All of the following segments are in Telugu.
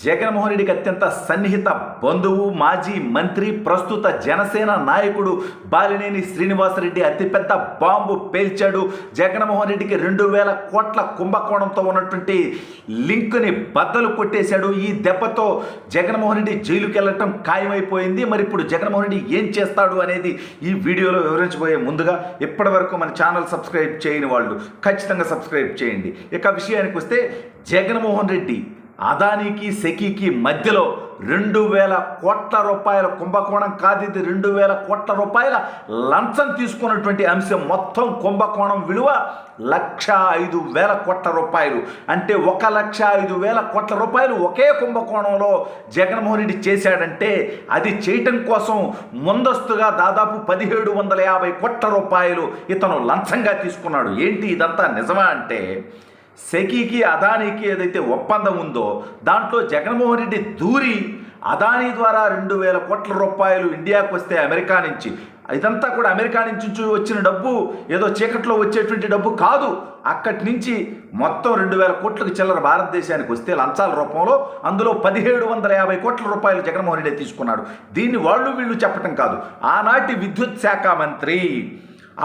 జగన్మోహన్ రెడ్డికి అత్యంత సన్నిహిత బంధువు, మాజీ మంత్రి, ప్రస్తుత జనసేన నాయకుడు బాలినేని శ్రీనివాసరెడ్డి అతిపెద్ద బాంబు పేల్చాడు. జగన్మోహన్ రెడ్డికి 2,000 కోట్ల కుంభకోణంతో ఉన్నటువంటి లింక్ని బద్దలు కొట్టేశాడు. ఈ దెబ్బతో జగన్మోహన్ రెడ్డి జైలుకి వెళ్ళటం ఖాయమైపోయింది. మరి ఇప్పుడు జగన్మోహన్ రెడ్డి ఏం చేస్తాడు అనేది ఈ వీడియోలో వివరించబోయే ముందుగా ఇప్పటి వరకు మన ఛానల్ సబ్స్క్రైబ్ చేయని వాళ్ళు ఖచ్చితంగా సబ్స్క్రైబ్ చేయండి. ఇక విషయానికి వస్తే జగన్మోహన్ రెడ్డి అదానికి సెకీకి మధ్యలో 2,000 కోట్ల రూపాయల కుంభకోణం కాదు, ఇది 2,000 కోట్ల రూపాయల లంచం తీసుకున్నటువంటి అంశం. మొత్తం కుంభకోణం విలువ 1,05,000 కోట్ల రూపాయలు. అంటే 1,05,000 కోట్ల రూపాయలు ఒకే కుంభకోణంలో జగన్మోహన్ రెడ్డి చేశాడంటే అది చేయటం కోసం ముందస్తుగా దాదాపు 1,750 కోట్ల రూపాయలు ఇతను లంచంగా తీసుకున్నాడు. ఏంటి ఇదంతా నిజమా అంటే, సెకీకి అదానికి ఏదైతే ఒప్పందం ఉందో దాంట్లో జగన్మోహన్ రెడ్డి దూరి అదానీ ద్వారా 2,000 కోట్ల రూపాయలు ఇండియాకు వస్తే అమెరికా నుంచి, ఇదంతా కూడా అమెరికా నుంచి వచ్చిన డబ్బు ఏదో చీకట్లో వచ్చేటువంటి డబ్బు కాదు. అక్కడి నుంచి మొత్తం 2,000 కోట్లకు చిల్లర భారతదేశానికి వస్తే లంచాల రూపంలో అందులో 1,750 కోట్ల రూపాయలు జగన్మోహన్ రెడ్డి తీసుకున్నాడు. దీన్ని వాళ్ళు వీళ్ళు చెప్పటం కాదు. ఆనాటి విద్యుత్ శాఖ మంత్రి,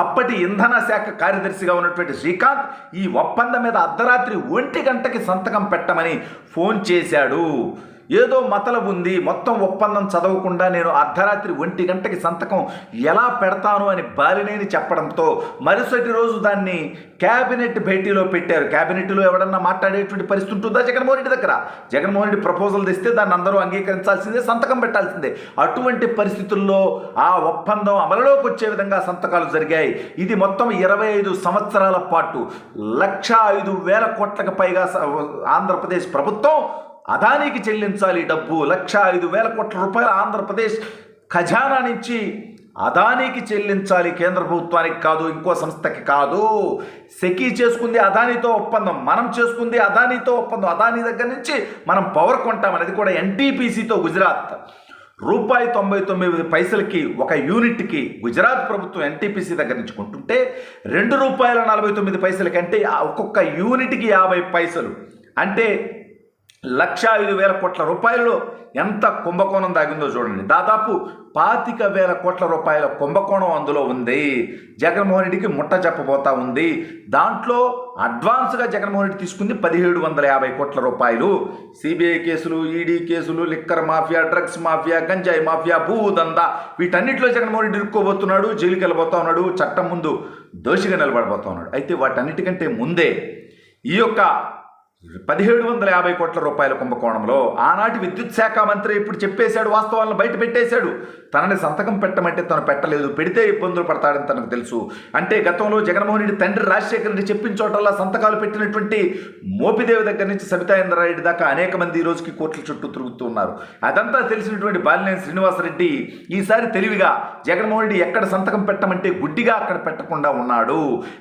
అప్పటి ఇంధన శాఖ కార్యదర్శిగా ఉన్నటువంటి శ్రీకాంత్ ఈ ఒప్పందం మీద అర్ధరాత్రి 1 గంటకి సంతకం పెట్టమని ఫోన్ చేశాడు. ఏదో మతలబు ఉంది, మొత్తం ఒప్పందం చదవకుండా నేను అర్ధరాత్రి 1 గంటకి సంతకం ఎలా పెడతాను అని బాలినేని చెప్పడంతో మరుసటి రోజు దాన్ని క్యాబినెట్ భేటీలో పెట్టారు. క్యాబినెట్లో ఎవడన్నా మాట్లాడేటువంటి పరిస్థితి ఉంటుందా జగన్మోహన్ రెడ్డి దగ్గర? జగన్మోహన్ రెడ్డి ప్రపోజల్ తెస్తే దాన్ని అందరూ అంగీకరించాల్సిందే, సంతకం పెట్టాల్సిందే. అటువంటి పరిస్థితుల్లో ఆ ఒప్పందం అమలులోకి వచ్చే విధంగా సంతకాలు జరిగాయి. ఇది మొత్తం 25 సంవత్సరాల పాటు 1,05,000 కోట్లకు పైగా ఆంధ్రప్రదేశ్ ప్రభుత్వం అదానికి చెల్లించాలి డబ్బు. 1,05,000 కోట్ల రూపాయలు ఆంధ్రప్రదేశ్ ఖజానా నుంచి అదానికి చెల్లించాలి, కేంద్ర ప్రభుత్వానికి కాదు, ఇంకో సంస్థకి కాదు. సెకీ చేసుకుంది అదానితో ఒప్పందం, మనం చేసుకుంది అదానితో ఒప్పందం. అదాని దగ్గర నుంచి మనం పవర్ కొంటామని, అది కూడా ఎన్టీపీసీతో గుజరాత్. ₹99 ఒక యూనిట్కి గుజరాత్ ప్రభుత్వం ఎన్టీపీసీ దగ్గర నుంచి కొంటుంటే ₹2.49 అంటే ఒక్కొక్క యూనిట్కి 50 పైసలు. అంటే 1,05,000 కోట్ల రూపాయల్లో ఎంత కుంభకోణం దాగిందో చూడండి. దాదాపు 25,000 కోట్ల రూపాయల కుంభకోణం అందులో ఉంది. జగన్మోహన్ రెడ్డికి ముట్ట చెప్పబోతా ఉంది. దాంట్లో అడ్వాన్స్గా జగన్మోహన్ రెడ్డి తీసుకుంది 1,750 కోట్ల రూపాయలు. సిబిఐ కేసులు, ఈడీ కేసులు, లిక్కర్ మాఫియా, డ్రగ్స్ మాఫియా, గంజాయి మాఫియా, భూదందా, వీటన్నిటిలో జగన్మోహన్ రెడ్డి ఇరుక్కోబోతున్నాడు, జైలుకి వెళ్ళబోతా ఉన్నాడు, చట్టం ముందు దోషిగా నిలబడబోతా ఉన్నాడు. అయితే వాటన్నిటికంటే ముందే ఈ యొక్క 1,750 కోట్ల రూపాయల కుంభకోణంలో ఆనాటి విద్యుత్ శాఖ మంత్రి ఇప్పుడు చెప్పేశాడు, వాస్తవాలను బయట పెట్టేశాడు. తనని సంతకం పెట్టమంటే తను పెట్టలేదు, పెడితే ఇబ్బందులు పడతాడని తనకు తెలుసు. అంటే గతంలో జగన్మోహన్ రెడ్డి తండ్రి రాజశేఖర రెడ్డి చెప్పిన చోటల్లా సంతకాలు పెట్టినటువంటి మోపిదేవి దగ్గర నుంచి సబితా ఇంద్రారెడ్డి దాకా అనేక మంది ఈ రోజుకి కోర్టుల చుట్టూ తిరుగుతూ ఉన్నారు. అదంతా తెలిసినటువంటి బాలినేని శ్రీనివాసరెడ్డి ఈసారి తెలివిగా జగన్మోహన్ రెడ్డి ఎక్కడ సంతకం పెట్టమంటే గుడ్డిగా అక్కడ పెట్టకుండా ఉన్నాడు.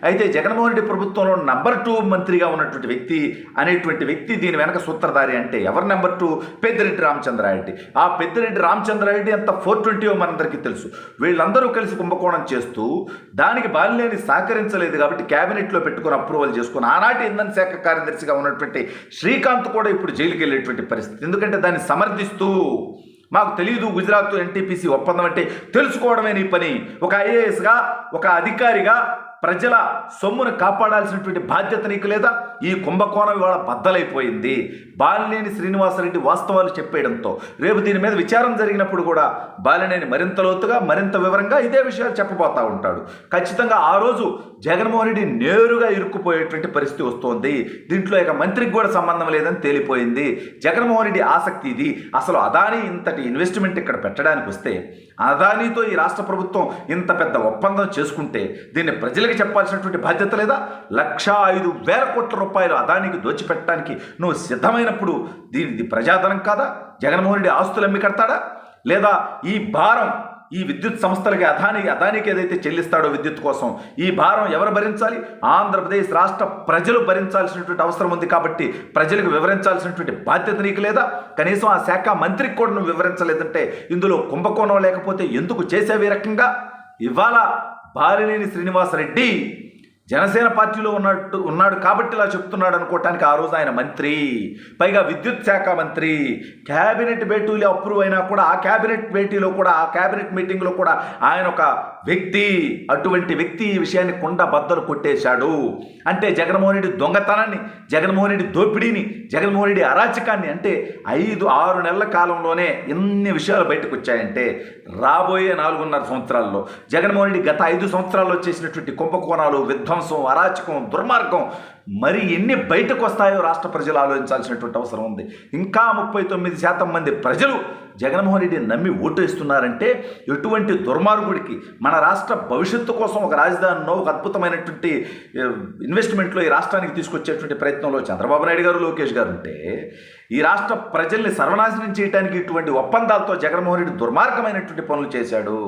అయితే జగన్మోహన్ రెడ్డి ప్రభుత్వంలో నంబర్ 2 మంత్రిగా ఉన్నటువంటి వ్యక్తి అనేటువంటి వ్యక్తి దీని వెనక సూత్రధారి. అంటే ఎవరు నెంబర్ 2? పెద్దిరెడ్డి రామచంద్రారెడ్డి. ఆ పెద్దిరెడ్డి రామచంద్రారెడ్డి అంత 420 మనందరికీ తెలుసు. వీళ్ళందరూ కలిసి కుంభకోణం చేస్తూ దానికి బాలినేని సహకరించలేదు కాబట్టి క్యాబినెట్లో పెట్టుకుని అప్రూవల్ చేసుకుని ఆనాటి ఇంధన శాఖ కార్యదర్శిగా ఉన్నటువంటి శ్రీకాంత్ కూడా ఇప్పుడు జైలుకి వెళ్ళేటువంటి పరిస్థితి. ఎందుకంటే దాన్ని సమర్థిస్తూ, మాకు తెలియదు గుజరాత్ ఎన్టీపీసీ ఒప్పందం అంటే, తెలుసుకోవడమే నీ పని. ఒక ఐఏఎస్గా, ఒక అధికారిగా ప్రజల సొమ్మును కాపాడాల్సినటువంటి బాధ్యత నీకు లేదా? ఈ కుంభకోణం ఇవాళ బద్దలైపోయింది. బాలినేని శ్రీనివాసరెడ్డి వాస్తవాలు చెప్పేయడంతో రేపు దీని మీద విచారం జరిగినప్పుడు కూడా బాలినేని మరింత లోతుగా, మరింత వివరంగా ఇదే విషయాలు చెప్పబోతా ఉంటాడు. ఖచ్చితంగా ఆ రోజు జగన్మోహన్ రెడ్డి నేరుగా ఇరుక్కుపోయేటువంటి పరిస్థితి వస్తోంది. దీంట్లో ఇక మంత్రికి కూడా సంబంధం లేదని తేలిపోయింది. జగన్మోహన్ రెడ్డి ఆసక్తి ఇది. అసలు అదానీ ఇంతటి ఇన్వెస్ట్మెంట్ ఇక్కడ పెట్టడానికి వస్తే, అదానీతో ఈ రాష్ట్ర ప్రభుత్వం ఇంత పెద్ద ఒప్పందం చేసుకుంటే దీన్ని ప్రజలకు చెప్పాల్సినటువంటి బాధ్యత లేదా? 1,05,000 కోట్ల రూపాయలు అదానికి దోచిపెట్టడానికి నువ్వు సిద్ధమైనప్పుడు దీనిది ప్రజాధనం కాదా? జగన్మోహన్ రెడ్డి ఆస్తులు అమ్మి కడతాడా? లేదా ఈ భారం ఈ విద్యుత్ సంస్థలకి అదానికి ఏదైతే చెల్లిస్తాడో విద్యుత్ కోసం, ఈ భారం ఎవరు భరించాలి? ఆంధ్రప్రదేశ్ రాష్ట్ర ప్రజలు భరించాల్సినటువంటి అవసరం ఉంది. కాబట్టి ప్రజలకు వివరించాల్సినటువంటి బాధ్యత నీకు లేదా? కనీసం ఆ శాఖ మంత్రికి కూడా నువ్వు వివరించలేదంటే ఇందులో కుంభకోణం లేకపోతే ఎందుకు చేసేవి రకంగా? ఇవాళ బాలినేని శ్రీనివాసరెడ్డి జనసేన పార్టీలో ఉన్నాడు కాబట్టి ఇలా చెప్తున్నాడు అనుకోవటానికి ఆ రోజు ఆయన మంత్రి, పైగా విద్యుత్ శాఖ మంత్రి. క్యాబినెట్ భేటీలు అప్రూవ్ అయినా కూడా ఆ క్యాబినెట్ భేటీలో కూడా ఆ క్యాబినెట్ మీటింగ్లో కూడా ఆయన ఒక వ్యక్తి. అటువంటి వ్యక్తి ఈ విషయాన్ని కుండ బద్దలు కొట్టేశాడు. అంటే జగన్మోహన్ రెడ్డి దొంగతనాన్ని, జగన్మోహన్ రెడ్డి దోపిడీని, జగన్మోహన్ రెడ్డి అరాచకాన్ని, అంటే 5-6 నెలల కాలంలోనే ఎన్ని విషయాలు బయటకు వచ్చాయంటే రాబోయే 4.5 సంవత్సరాల్లో జగన్మోహన్ రెడ్డి గత 5 సంవత్సరాల్లో చేసినటువంటి కుంభకోణాలు, విధ్వంసం, అరాచకం, దుర్మార్గం మరి ఎన్ని బయటకు వస్తాయో రాష్ట్ర ప్రజలు ఆలోచించాల్సినటువంటి అవసరం ఉంది. ఇంకా 39% మంది ప్రజలు జగన్మోహన్ రెడ్డిని నమ్మి ఓటు ఇస్తున్నారంటే ఎటువంటి దుర్మార్గుడికి మన రాష్ట్ర భవిష్యత్తు కోసం ఒక రాజధానిలో ఒక అద్భుతమైనటువంటి ఇన్వెస్ట్మెంట్లో ఈ రాష్ట్రానికి తీసుకొచ్చేటువంటి ప్రయత్నంలో చంద్రబాబు నాయుడు గారు, లోకేష్ గారు ఉంటే ఈ రాష్ట్ర ప్రజల్ని సర్వనాశనం చేయడానికి ఇటువంటి ఒప్పందాలతో జగన్మోహన్ రెడ్డి దుర్మార్గమైనటువంటి పనులు చేశాడు.